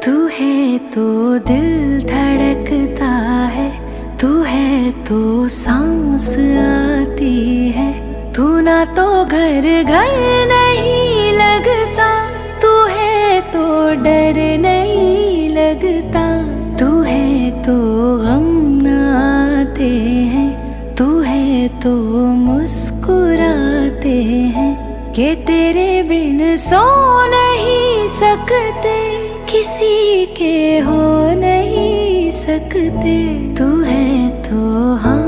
तू है तो दिल धड़कता है, तू है तो सांस आती है। तू ना तो घर घर नहीं लगता, तू है तो डर नहीं लगता। तू है तो गम न आते हैं, तू है तो मुस्कुराते हैं। कि तेरे बिन सो नहीं सकते, किसी के हो नहीं सकते। तू है तो हाँ